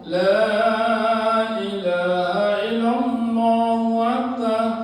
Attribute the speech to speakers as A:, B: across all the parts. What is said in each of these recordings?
A: La ilaha illallah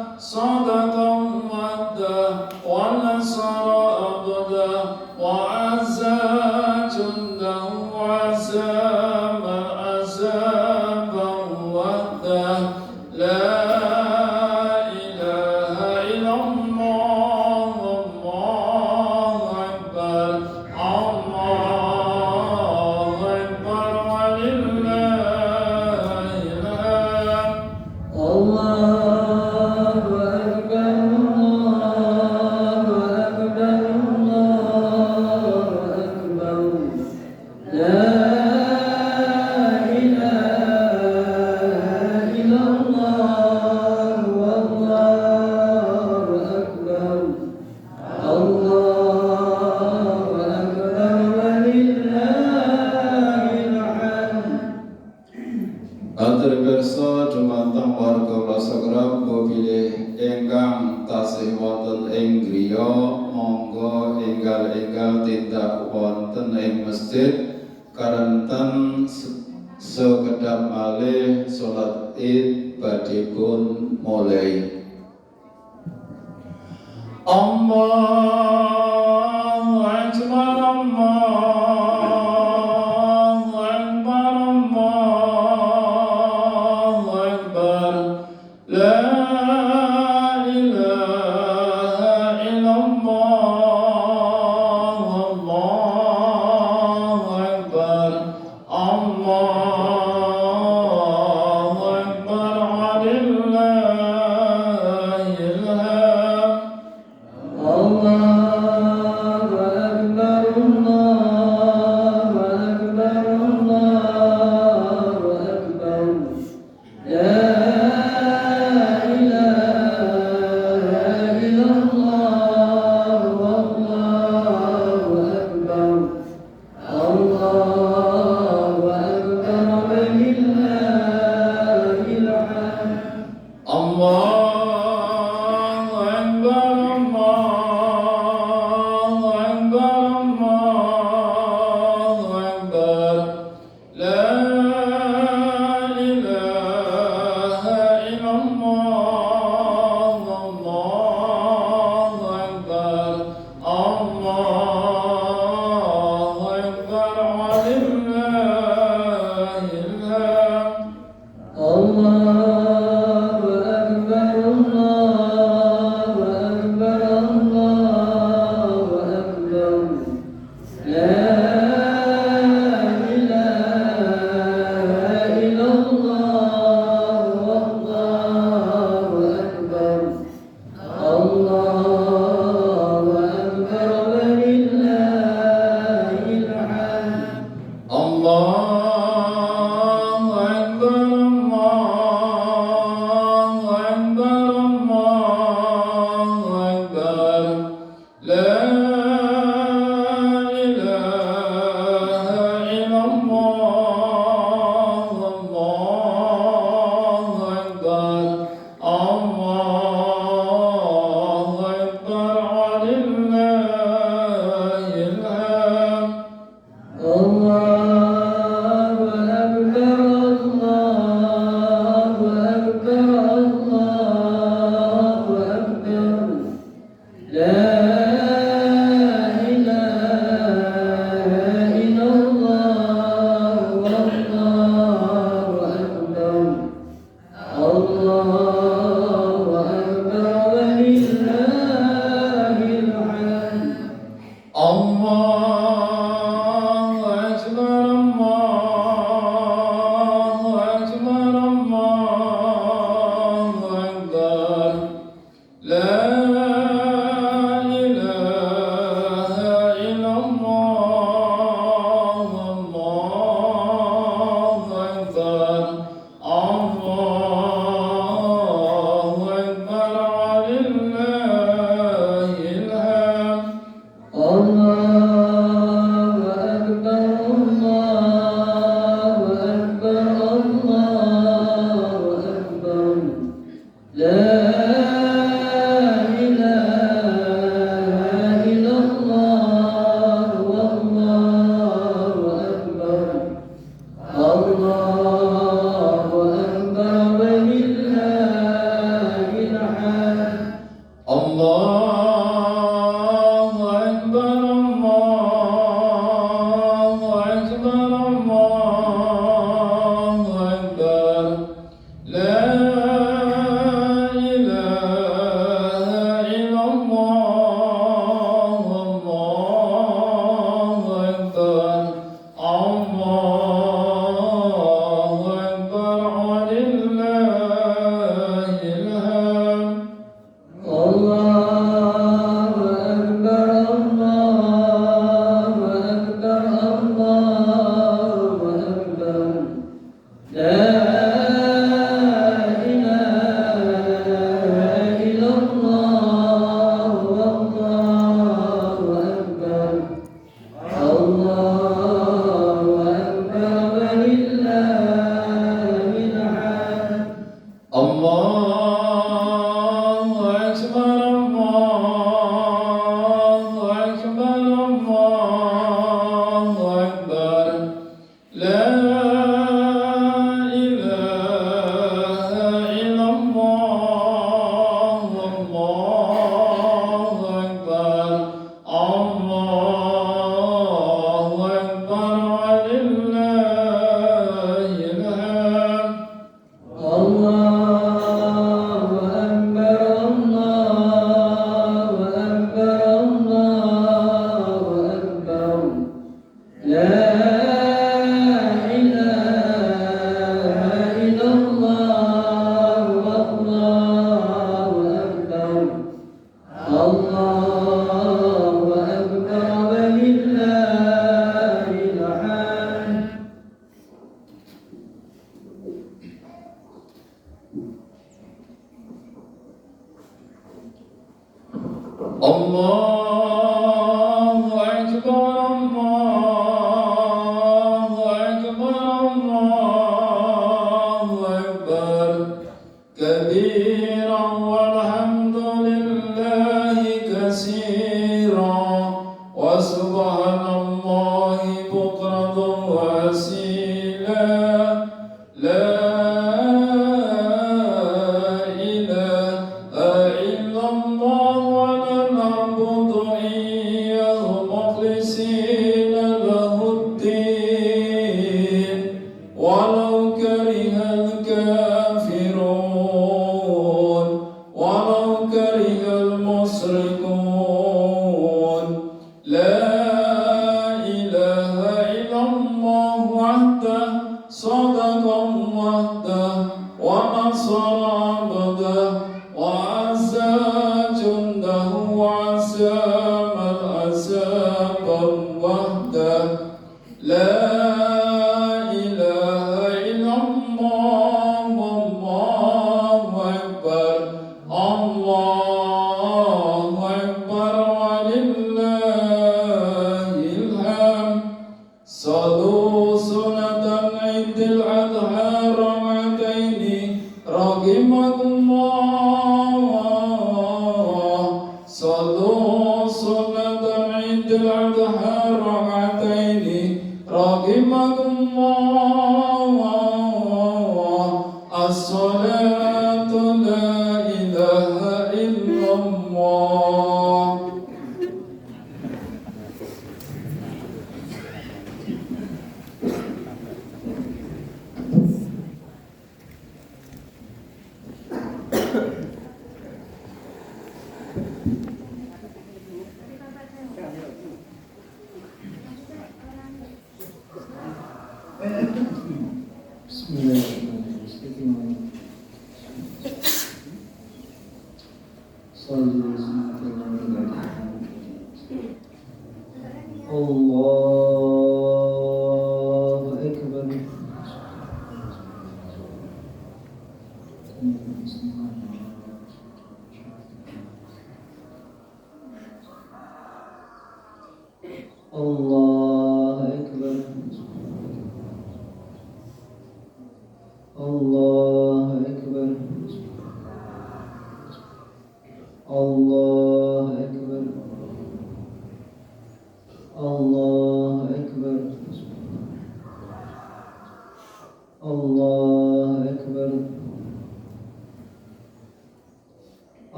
A: kula sagrab bilih ingkang tasih wonten ing griya monggo enggal-enggal tindak wonten ing masjid karanten sekedhap malih salat Id badhe pun mulai. Allahu Akbar, Allahu Akbar, Allahu Akbar, la ilaha illallah, Allahu Akbar, Allahu Akbar, walillahil hamd. Allahu Akbar, Allahu Akbar, Allahu Akbar, la ilaha illallah, Allahu Akbar, Allahu Akbar, walillahil hamd. Allahu Akbar, Allahu Akbar, Allahu Akbar, la ilaha illallah, Allahu Akbar, Allahu Akbar, walillahil hamd. Allahu Akbar, Allahu Akbar, Allahu Akbar, la ilaha illallah, Allahu Akbar, Allahu Akbar, walillahil hamd. Allahu Akbar, Allahu Akbar, Allahu Akbar, la ilaha illallah, Allahu Akbar, Allahu Akbar, walillahil hamd. Allahu Akbar, Allahu Akbar, Allahu Akbar, la ilaha illallah, Allahu Akbar, Allahu Akbar, walillahil hamd. Allahu Akbar, Allahu Akbar, Allahu Akbar, la ilaha illallah, Allahu Akbar, Allahu Akbar, walillahil hamd. Allahu Akbar, Allahu Akbar, Allahu Akbar, la ilaha illallah, Allahu Akbar, Allahu Akbar, walillahil hamd. Allahu Akbar, Allahu Akbar, Allahu Akbar, la ilaha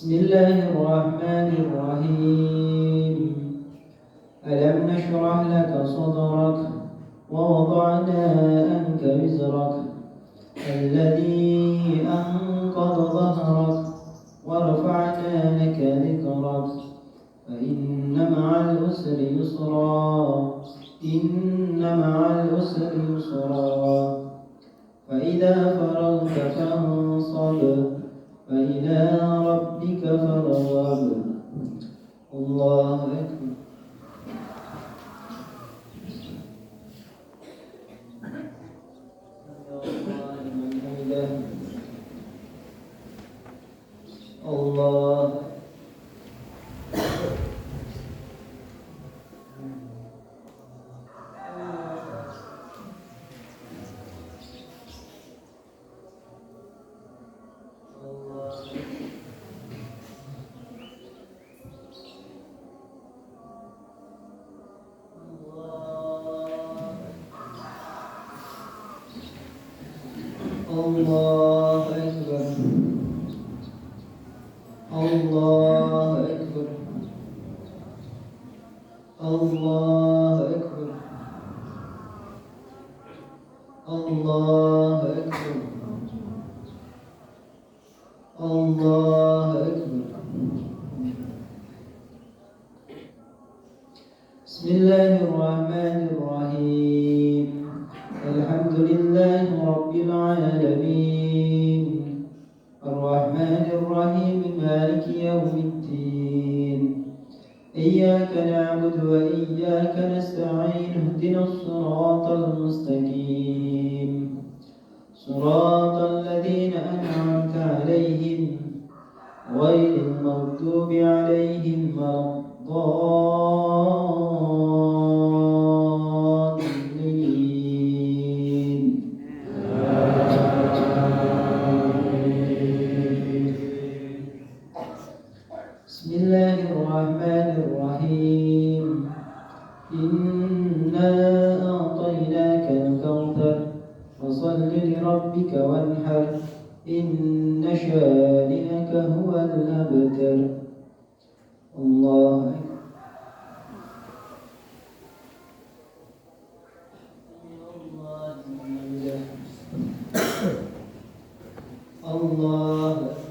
A: بسم الله الرحمن الرحيم ألم نشرح لك صدرك ووضعنا عنك وزرك الذي أنقض ظهرك ورفعنا لك ذكرك فإن مع العسر يسرا إن مع العسر يسرا فإذا فرغت فانصب فإلى ربك فارغب الله أكبر الله الله أكبر الله أكبر الله أكبر الله أكبر الله أكبر بسم الله الرحمن الرحيم الحمد لله رب العالمين الرحمن الرحيم مالك يوم الدين إياك نعبد وإياك نستعين اهدنا الصراط المستقيم صراط الذين أنعمت عليهم غير المغضوب عليهم ولا الضالين بسم الله الرحمن الرحيم إنا أعطيناك الكوثر فصل لربك وانحر إن شانئك هو الأبتر الله الله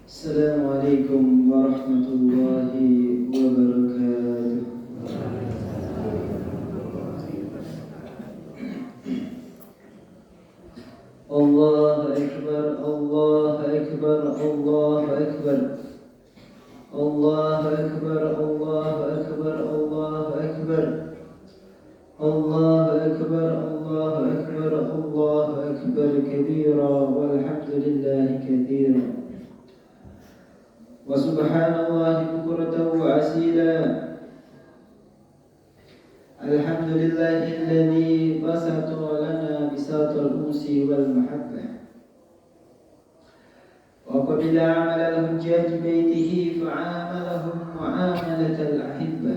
A: السلام عليكم ورحمة الله وبركاته. الله أكبر الله أكبر الله أكبر الله أكبر الله أكبر الله أكبر الله أكبر الله أكبر الله أكبر كبيرا والحمد لله كثيرا وسبحان الله بكرة وأصيلا. الحمد لله الذي بسط لنا بساط الأنس والمحبة وقبل عمل الحجاج بيته فعاملهم معاملة الأحبة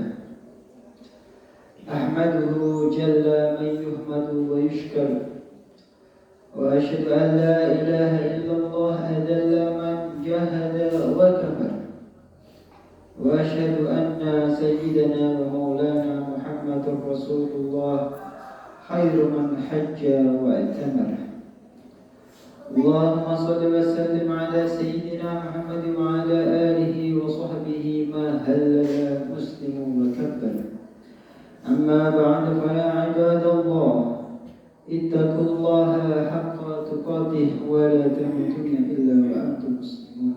A: أحمده جل من يحمد ويشكر وأشهد أن لا إله إلا الله أذل من جهد وكفر وأشهد أن سيدنا ومولانا محمد رسول الله خير من حج وأتمر. اللهم صل وسلم على سيدنا محمد وعلى آله وصحبه ما هلل مسلم وكبر. أما بعد فيا عباد الله اتقوا الله حق تقاته ولا تموتن إلا وأنتم مسلمون.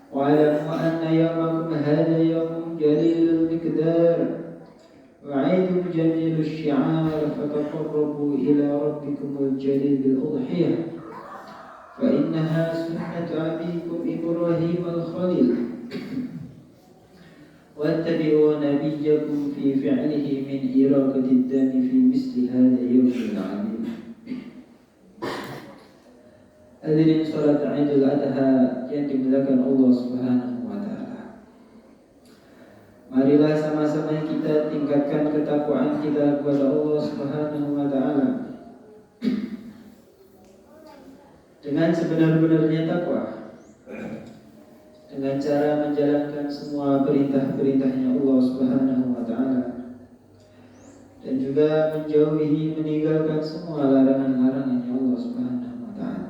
A: واعلموا أن يومكم هذا يوم جليل المقدار وعيد جميل الشعار فتقربوا إلى ربكم الجليل بالأضحية فإنها سنة أبيكم إبراهيم الخليل واتبعوا نبيكم في فعله من إراقة الدم في مثل هذا اليوم العظيم. Hadirin salat Idul Adha yang dimuliakan Allah Subhanahu wa taala. Marilah sama-sama kita tingkatkan ketakwaan kita kepada Allah Subhanahu wa taala dengan sebenar-benarnya takwa, dengan cara menjalankan semua perintah-perintahnya Allah Subhanahu wa taala dan juga meninggalkan semua larangan-larangannya Allah Subhanahu wa taala.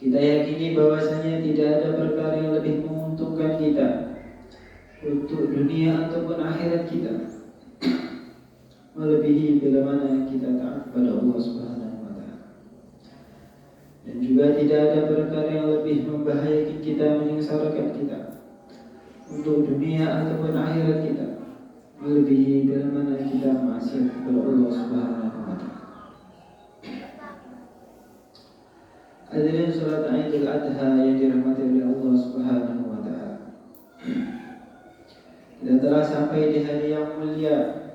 A: Kita yakini bahwasanya tidak ada perkara yang lebih menguntungkan kita untuk dunia ataupun akhirat kita melebihi bila mana kita taat kepada Allah Subhanahu wa taala. Dan juga tidak ada perkara yang lebih membahayakan kita, menyengsarakan kita untuk dunia ataupun akhirat kita melebihi bila mana kita maksiat kepada Allah Subhanahu wa taala. Hadirin salat Idul Adha yang dirahmati oleh Allah Subhanahu wa taala. Kita telah sampai di hari yang mulia,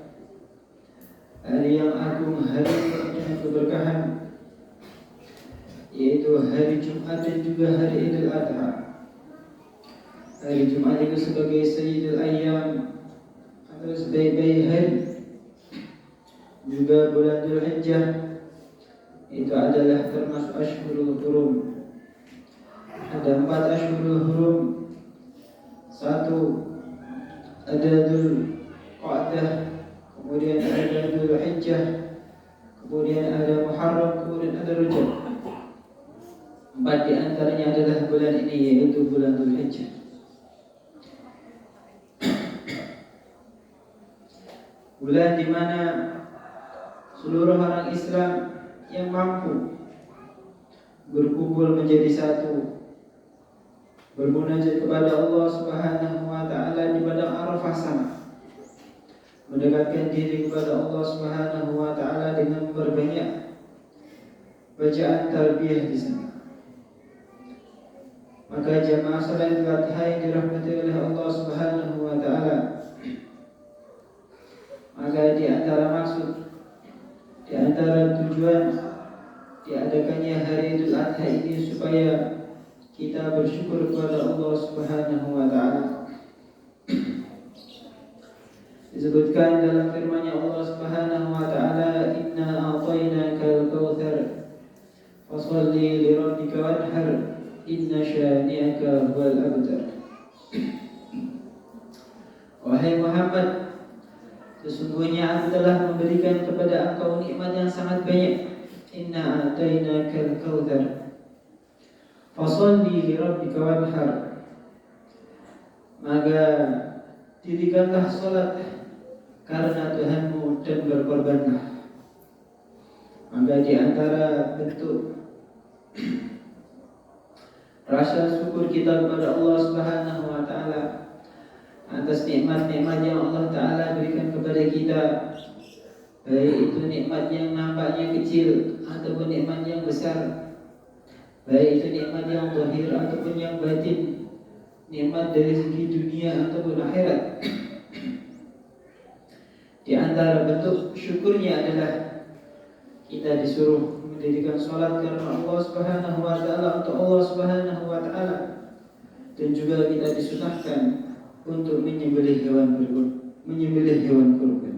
A: hari yang agung, hari yang penuh keberkahan, yaitu hari Jumat dan juga hari Idul Adha. Hari Jumat itu sebagai Sayyidul Ayyam atau sebaik-baik hari, juga bulan Dzulhijjah itu adalah termasuk Ashhurul Hurum. Ada 4 Ashhurul Hurum. Satu ada Dzul Qa'dah, kemudian ada Dzulhijjah, kemudian ada Muharram, kemudian ada Rajab. 4 di antaranya adalah bulan ini, yaitu bulan Dzulhijjah. Bulan di mana seluruh orang Islam yang mampu berkumpul menjadi satu, bermunajat kepada Allah Subhanahu wa taala di padang Arafah sana, mendekatkan diri kepada Allah Subhanahu wa taala dengan berbanyak bacaan tarbiyah di sana. Maka jamaah salat Idul yang dirahmati oleh Allah Subhanahu wa taala, maka di antara maksud, di antara tujuan diadakannya hari Idul Adha ini supaya kita bersyukur kepada Allah Subhanahu wa taala. Disebutkan dalam firman-Nya Allah Subhanahu wa taala, "Inna a'tainakal kautsar fasholli li rabbika wanhar inna syani'aka huwal abtar." Wahai Muhammad, sesungguhnya aku telah memberikan kepada engkau nikmat yang sangat banyak. Inna a'tainakal kautsar fasholli li rabbika wanhar. Maka dirikanlah salat karena Tuhanmu dan berkorbanlah. Maka di antara bentuk rasa syukur kita kepada Allah Subhanahu wa taala atas nikmat-nikmat yang Allah taala berikan kepada kita, baik itu nikmat yang nampaknya kecil ataupun nikmat yang besar, baik itu nikmat yang zahir ataupun yang batin, nikmat dari segi dunia ataupun akhirat. Di antara bentuk syukurnya adalah kita disuruh mendirikan salat karena Allah Subhanahu wa taala, untuk Allah Subhanahu wa taala, dan juga kita disunahkan untuk menyembelih hewan kurban.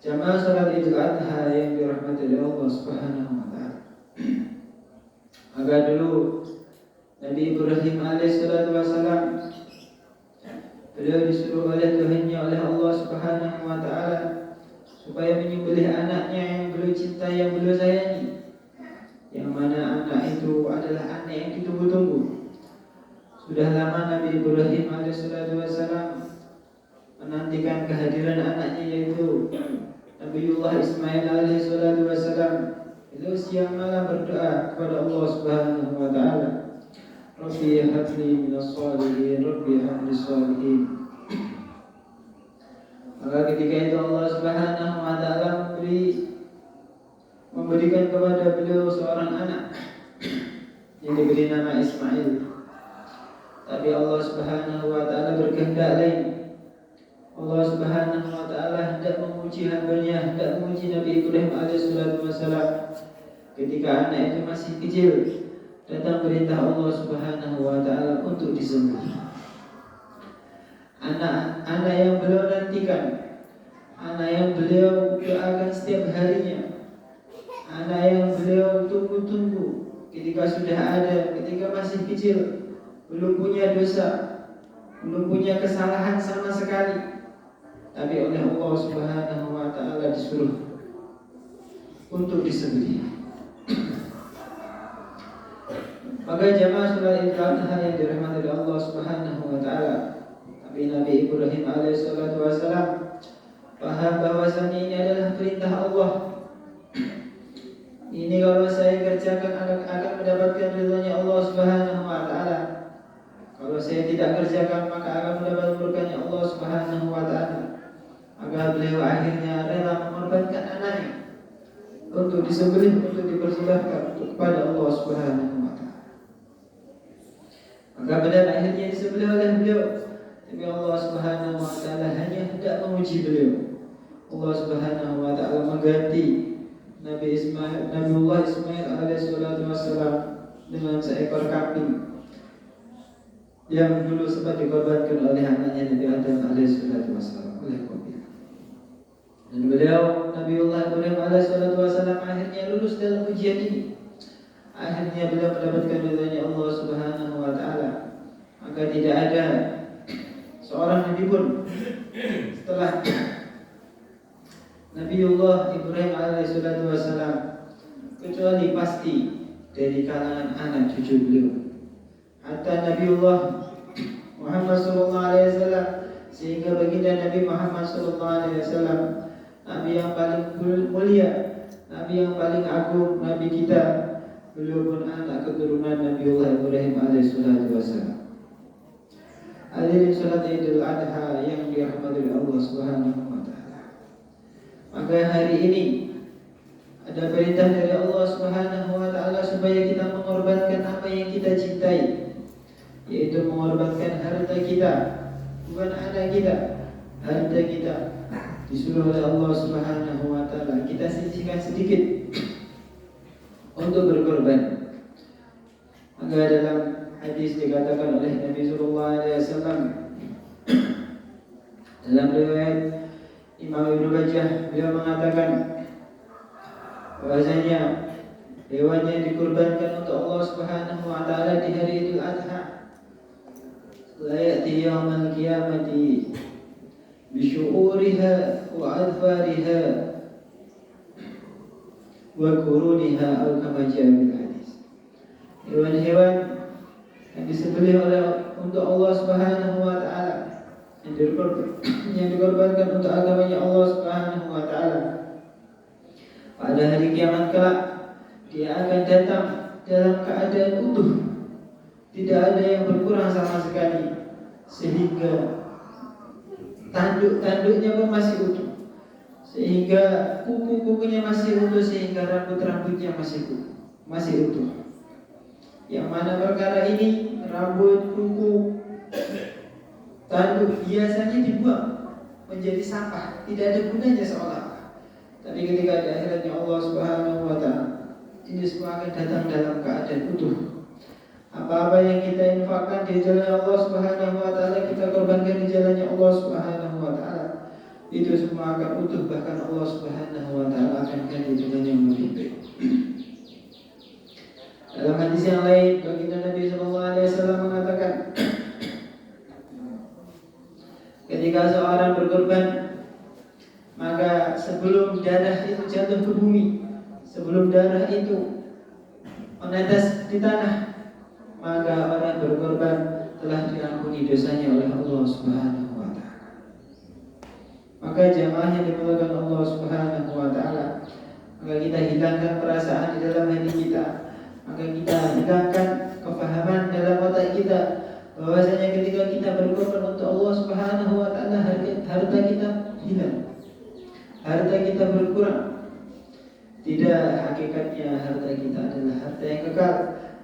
A: Jamaah salat Idul Adha yang dirahmati oleh Allah Subhanahu wa taala. Maka dulu Nabi Ibrahim alaihissalatu wassalam, beliau disuruh oleh Tuhannya, oleh Allah Subhanahu wa taala, supaya menyembelih anaknya yang beliau cintai, yang beliau sayangi. Yang mana anak itu adalah anak yang ditunggu-tunggu. Sudah lama Nabi Ibrahim alaihissalatu wassalam menantikan kehadiran anaknya, yaitu Nabiullah Ismail alaihissalatu wassalam. Beliau siang malam berdoa kepada Allah Subhanahu wa taala, Rabbi habli minas shalihin, Rabbi habli shalihin. Maka ketika itu Allah Subhanahu wa taala memberikan kepada beliau seorang anak yang diberi nama Ismail. Tapi Allah Subhanahu wa taala berkehendak lain. Allah Subhanahu wa taala hendak menguji hamba-Nya, hendak menguji Nabi Ibrahim alaihissalatu wassalam. Ketika anak itu masih kecil, datang perintah Allah Subhanahu wa taala untuk disembelih. Anak yang beliau nantikan, anak yang beliau doakan setiap harinya, anak yang beliau tunggu-tunggu ketika sudah ada, ketika masih kecil, belum punya dosa, belum punya kesalahan sama sekali, tapi oleh Allah Subhanahu wa taala disuruh untuk disembelih. Maka jamaah salat Idul Adha yang dirahmati oleh Allah Subhanahu wa taala, tapi Nabi Ibrahim alaihissalatu wassalam paham bahwasanya ini adalah perintah Allah. Ini kalau saya kerjakan akan mendapatkan ridhonya Allah Subhanahu wa taala. Kalau saya tidak kerjakan maka akan mendapat murkanya Allah Subhanahu wa taala. Maka beliau akhirnya rela mengorbankan anaknya untuk disembelih, untuk dipersembahkan kepada Allah Subhanahu wa taala. Maka benar akhirnya disembelih oleh beliau. Tapi Allah Subhanahu wa taala hanya hendak menguji beliau. Allah Subhanahu wa taala mengganti Nabiullah Ismail alaihissalatu wassalam dengan seekor kambing yang dulu sempat dikorbankan oleh anaknya Nabi Adam alaihissalatu wassalam, oleh Qabil. Dan beliau Nabiullah Ibrahim alaihissalatu wassalam akhirnya lulus dalam ujian ini. Akhirnya beliau mendapatkan ridhonya Allah Subhanahu wa taala. Maka tidak ada seorang nabi pun setelah Nabiullah Ibrahim alaihissalatu wassalam kecuali pasti dari kalangan anak cucu beliau. Hatta Nabiullah Muhammad sallallahu alaihi wasallam, sehingga baginda Nabi Muhammad sallallahu alaihi wasallam, nabi yang paling mulia, nabi yang paling agung, nabi kita, beliau pun anak keturunan Nabiullah Ibrahim alaihissalatu wassalam. Hadirin salat Idul Adha yang dirahmati oleh Allah Subhanahu wa taala. Maka hari ini ada perintah dari Allah Subhanahu wa taala supaya kita mengorbankan apa yang kita cintai, yaitu mengorbankan harta kita, bukan anak kita, harta kita. Disuruh oleh Allah Subhanahu wa taala kita sisihkan sedikit untuk berkorban. Maka dalam hadis dikatakan oleh Nabi sallallahu alaihi wasallam dalam riwayat Imam Ibnu Majah, beliau mengatakan bahwasanya hewan yang dikurbankan untuk Allah Subhanahu wa taala di hari Idul Adha la ya'ti yaumal qiyamati bi syu'uriha wa adfariha wa quruniha atau kama ja'a bil hadis. Hewan-hewan yang disembelih untuk Allah Subhanahu wa taala, yang dikorbankan untuk agamanya Allah Subhanahu wa taala, pada hari kiamat kelak dia akan datang dalam keadaan utuh, tidak ada yang berkurang sama sekali, sehingga tanduk-tanduknya pun masih utuh, sehingga kuku-kukunya masih utuh, sehingga rambut-rambutnya masih utuh. Yang mana perkara ini, rambut, kuku, tanduk biasanya dibuang menjadi sampah, tidak ada gunanya seolah. Tapi ketika di akhiratnya Allah Subhanahu wa taala, ini semua akan datang dalam keadaan utuh. Apa-apa yang kita infakkan di jalan Allah Subhanahu wa taala, kita korbankan di jalannya Allah Subhanahu wa taala, itu semua akan utuh, bahkan Allah Subhanahu wa taala akan ganti dengan yang lebih baik. Dalam hadis yang lain, baginda Nabi sallallahu alaihi wasallam mengatakan, ketika seorang berkorban, maka sebelum darah itu jatuh ke bumi, sebelum darah itu menetes di tanah, maka orang berkorban telah diampuni dosanya oleh Allah Subhanahu wa taala. Maka jamaah yang dimuliakan Allah Subhanahu wa taala, maka kita hilangkan perasaan di dalam hati kita, maka kita hilangkan kefahaman dalam otak kita bahwasanya ketika kita berkorban untuk Allah Subhanahu wa taala, harta kita hilang, harta kita berkurang. Tidak, hakikatnya harta kita adalah harta yang kekal,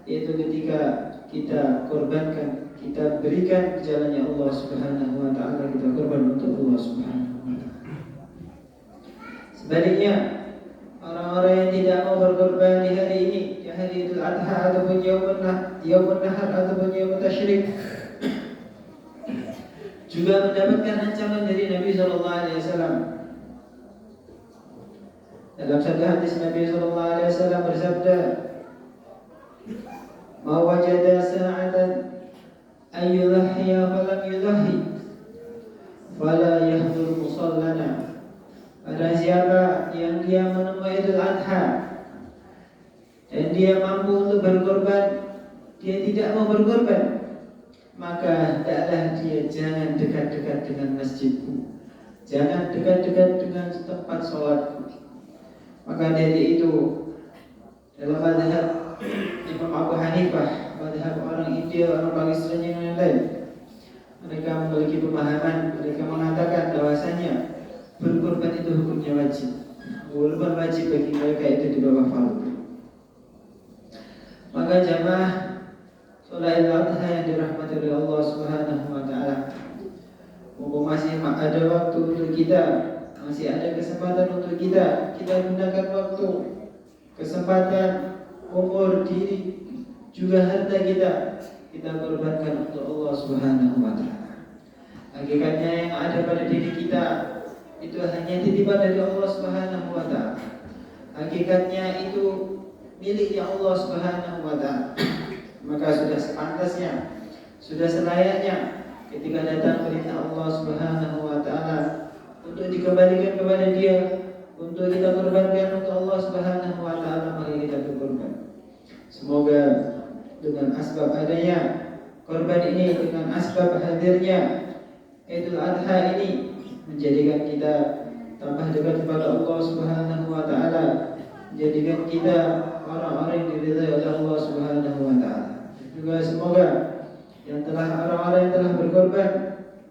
A: yaitu ketika kita korbankan, kita berikan ke jalannya Allah Subhanahu wa taala, kita korban untuk Allah Subhanahu wa taala. Sebaliknya, orang-orang yang tidak mau berkorban di hari ini, di hari Idul Adha ataupun Yaumun Nahar ataupun Yaumun Tasyrik, juga mendapatkan ancaman dari Nabi sallallahu alaihi wasallam. Dalam satu hadis Nabi sallallahu alaihi wasallam bersabda, "Ma wajada sa'atan ay yudhhiya falam yudhhi, fala yahdur musallana." Barang siapa yang dia menemui Idul Adha dan dia mampu untuk berkorban, dia tidak mau berkorban, maka hendaklah dia jangan dekat-dekat dengan masjidku, jangan dekat-dekat dengan tempat sholatku. Maka dari itu, dalam mazhab Imam Abu Hanifah, mazhab orang India, orang Pakistan yang lain, mereka memiliki pemahaman, mereka mengatakan bahwasanya berkorban itu hukumnya wajib, walaupun wajib bagi mereka itu di bawah fardu. Maka jamaah sholat Idul Adha yang dirahmati oleh Allah Subhanahu wa taala, mumpung masih ada waktu untuk kita, masih ada kesempatan untuk kita gunakan waktu, kesempatan, umur, diri, juga harta kita korbankan untuk Allah Subhanahu wa taala. Hakikatnya yang ada pada diri kita itu hanya titipan dari Allah Subhanahu wa taala. Hakikatnya itu miliknya Allah Subhanahu wa taala. Maka sudah sepantasnya, sudah selayaknya ketika datang perintah Allah Subhanahu wa taala untuk dikembalikan kepada Dia, untuk kita korbankan untuk Allah Subhanahu wa taala, mari kita berkorban. Semoga dengan asbab adanya korban ini, dengan asbab hadirnya Idul Adha ini, menjadikan kita tambah dekat kepada Allah Subhanahu wa taala, menjadikan kita orang-orang yang diridhai oleh Allah Subhanahu wa taala. Juga semoga orang-orang yang telah berkorban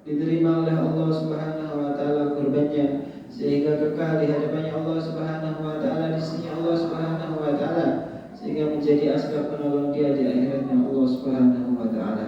A: diterima oleh Allah Subhanahu wa taala korbannya, sehingga kekal di hadapannya Allah Subhanahu wa taala, di sisi Allah Subhanahu wa taala, sehingga menjadi asbab penolong dia di akhiratnya Allah Subhanahu wa taala.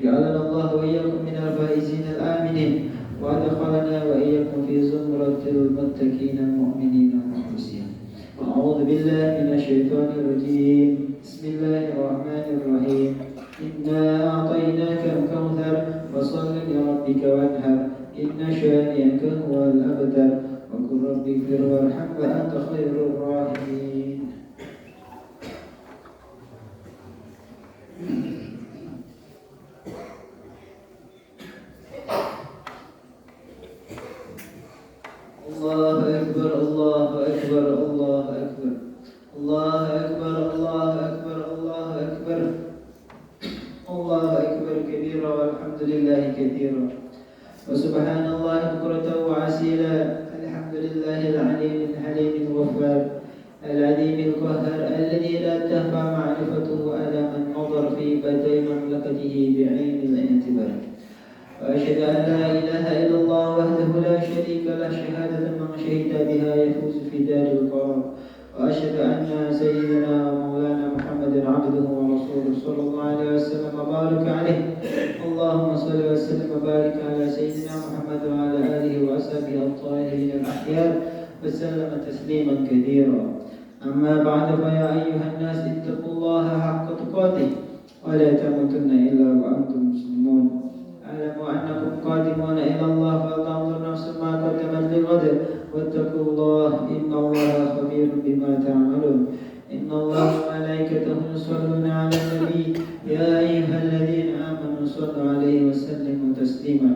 A: Ja'alana Allah wa iyyakum minal faizin al-aminin wa adkhalana wa iyyakum fi zumratil muttaqin al-mu'minin al-mukhlisin. A'udzu billahi minasyaitonir rajim. Bismillahirrahmanirrahim. Inna a'tainaka al-kautsar fasholli li rabbika wanhar. Inna syani'aka huwal abtar. Wa qul rabbighfir warham wa anta khairur rahimin. Allahu akbar, Allahu akbar, Allahu akbar. Allahu akbar, Allahu akbar, Allahu akbar. Allahu akbar kabira walhamdulillahi katsira. Wa subhanallahi bukratan wa asila. Alhamdulillahil aliyyil halimil ghaffar. العليم القهار الذي لا تخفى معرفته على من نظر في بدء مملكته بعين الاعتبار. وأشهد أن لا إله إلا الله وحده لا شريك له شهادة من شهد بها يفوز في دار القرار. وأشهد أن سيدنا ومولانا محمد عبده ورسوله صلى الله عليه وسلم وبارك عليه. اللهم صل وسلم وبارك على سيدنا محمد وعلى آله وأصحابه الطاهرين الأخيار وسلم تسليما كثيرا. أما بعد فيا أيها الناس اتقوا الله حق تقاته ولا تموتن إلا وأنتم مسلمون. اعلموا أنكم قادمون إلى الله فلتنظر نفس ما قدمت لغد واتقوا الله إن الله خبير بما تعملون. إن الله وملائكته يصلون على النبي يا أيها الذين آمنوا صلوا عليه وسلموا تسليما.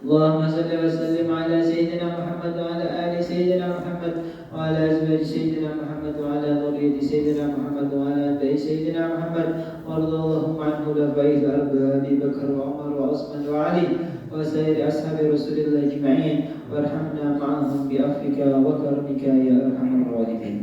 A: اللهم صل وسلم على سيدنا محمد وعلى آل سيدنا محمد وعلى أزواج سيدنا محمد وعلى ذرية سيدنا محمد وعلى أتباع سيدنا محمد وارض اللهم عن خلفائه الأربعة أبي بكر وعمر وعثمان وعلي وسائر أصحاب رسول الله أجمعين وارحمنا معهم بعفوك وكرمك يا أرحم الراحمين.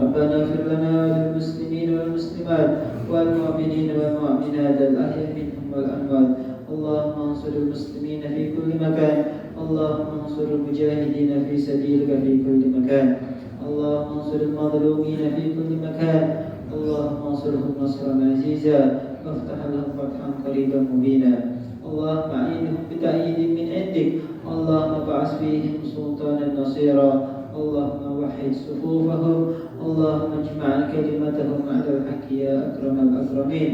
A: ربنا اغفر لنا وللمسلمين والمسلمات والمؤمنين والمؤمنات الأحياء منهم والأموات. اللهم انصر المسلمين في كل مكان. اللهم انصر المجاهدين في سبيلك في كل مكان. اللهم انصر المظلومين في كل مكان. اللهم انصرهم نصرا عزيزا وافتح لهم فتحا قريبا مبينا. اللهم اعينهم بتأييد من عندك. اللهم ابعث فيهم سلطانا نصيرا. اللهم وحد صفوفهم. اللهم اجمع كلمتهم على الحق يا أكرم الأكرمين.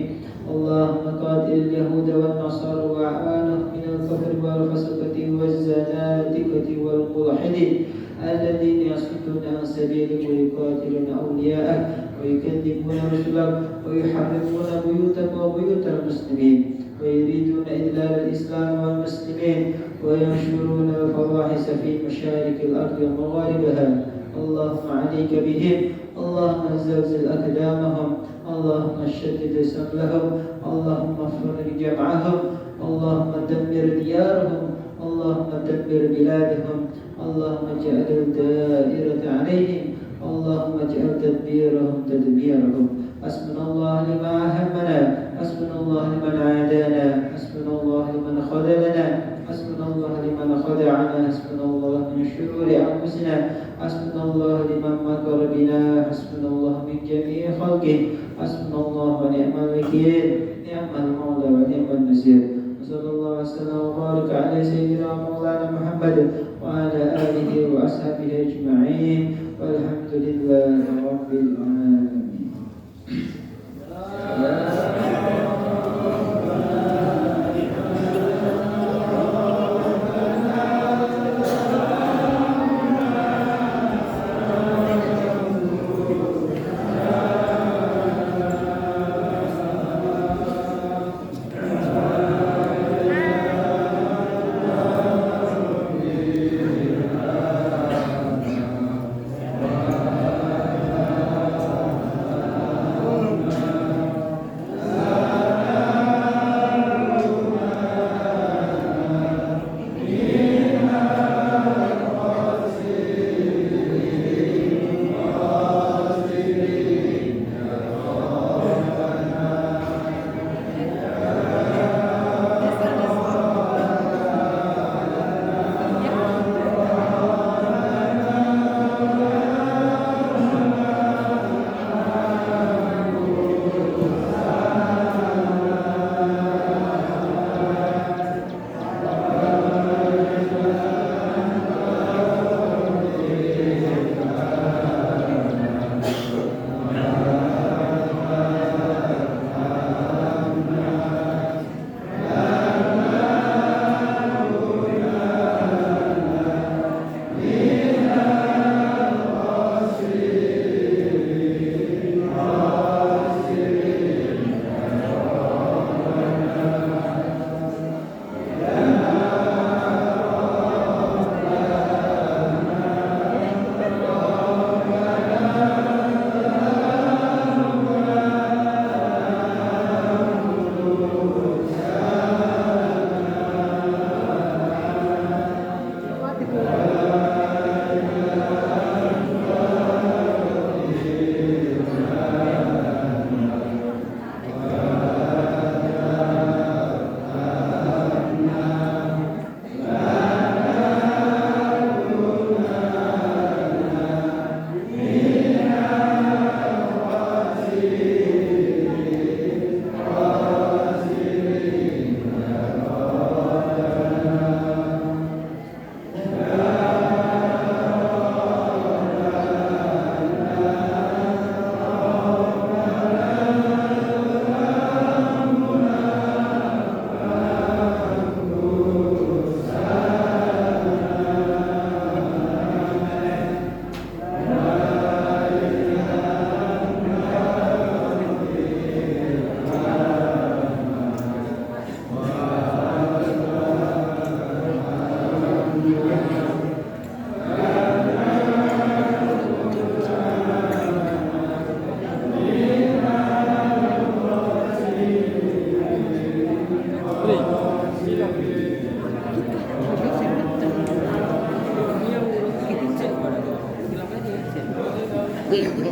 A: اللهم قاتل اليهود والنصارى وأعوانهم من الكفر والفسقة والزنادقة والملحدين الذين يصدون عن سبيلك ويقاتلون أولياءك ويكذبون رسلك ويحرمون بيوتك وبيوت المسلمين ويريدون إذلال الإسلام والمسلمين وينشرون الفواحش في مشارق الأرض ومغاربها. اللهم عليك بهم. اللهم زلزل أقدامهم. اللهم شدد سملهم. اللهم فرق جمعهم. اللهم دمر ديارهم. اللهم دمر بلادهم. اللهم اجعل الدائرة عليهم. اللهم اجعل تدبيرهم تدبيرهم. حسبنا الله لما أهمنا. حسبنا الله لمن عادانا. حسبنا الله لمن خذلنا. حسبنا الله لمن خدعنا. حسبنا الله من شرور أنفسنا. حسبنا الله لمن مكر بنا. حسبنا الله من جميع خلقه. حسبنا الله ونعم الوكيل. نعم المولى ونعم النصير. وصلى الله وسلم وبارك على سيدنا مولانا محمد وعلى آله وأصحابه أجمعين والحمد لله رب العالمين.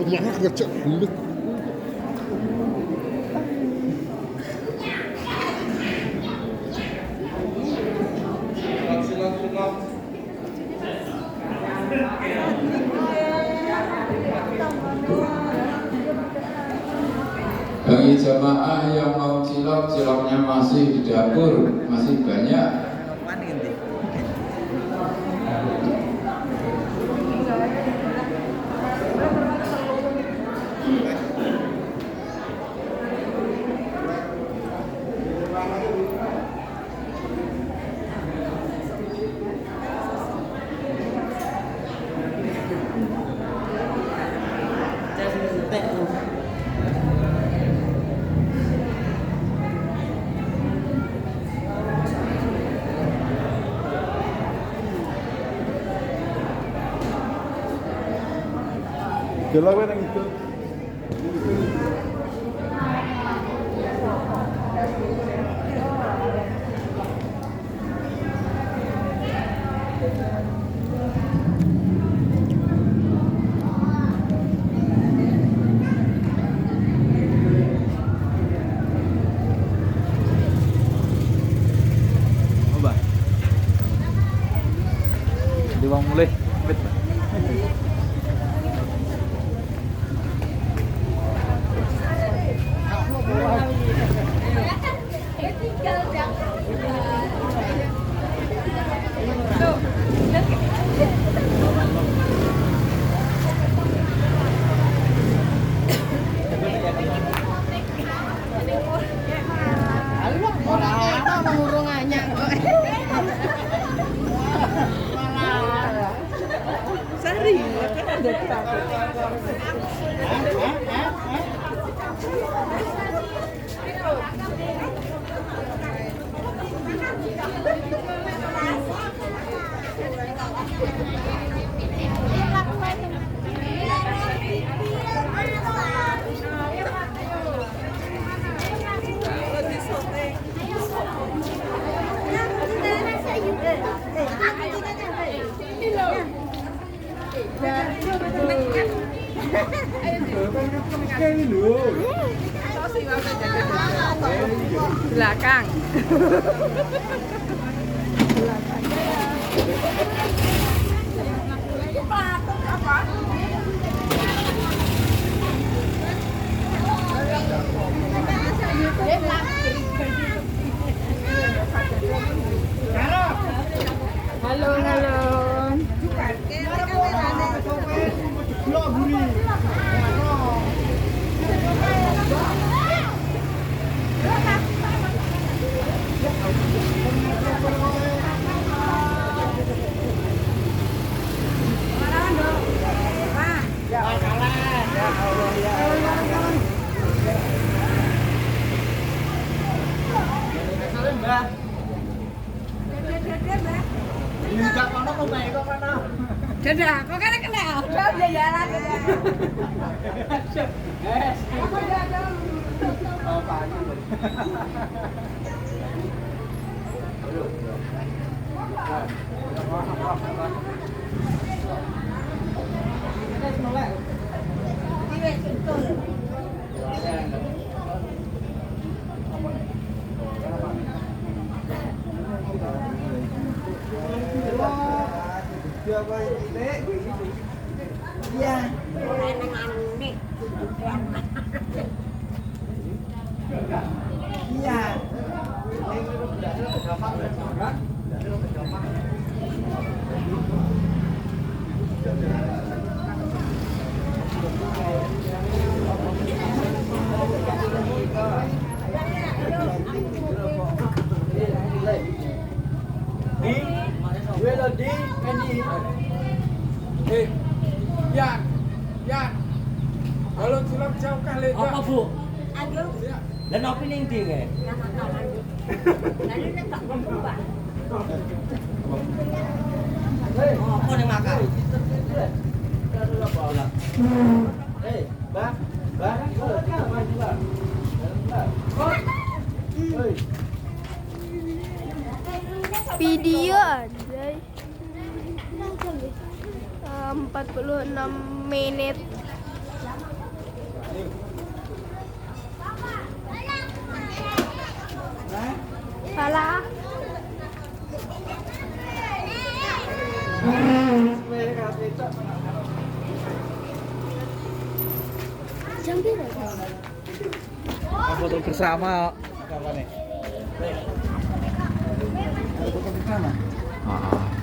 B: Mana kerja dulu.
C: Bagi jamaah yang mau cilok, ciloknya masih di dapur, masih banyak.
B: Gelap kan itu. Apa? Di bang mulai.
D: Belakang. Halo, halo. Dadah, kok kan kenal? Udah jalan. Aku jalan. Oh, pagi.
B: Kalau cilok jauh kali.
E: Apa Bu? Dan apa ning ndi kae? Oh, apa ning makan?
F: Video anjay. 46 menit. Salah. Jam berapa?
B: Foto bersama kapan nih? Foto bersama.
C: Ah,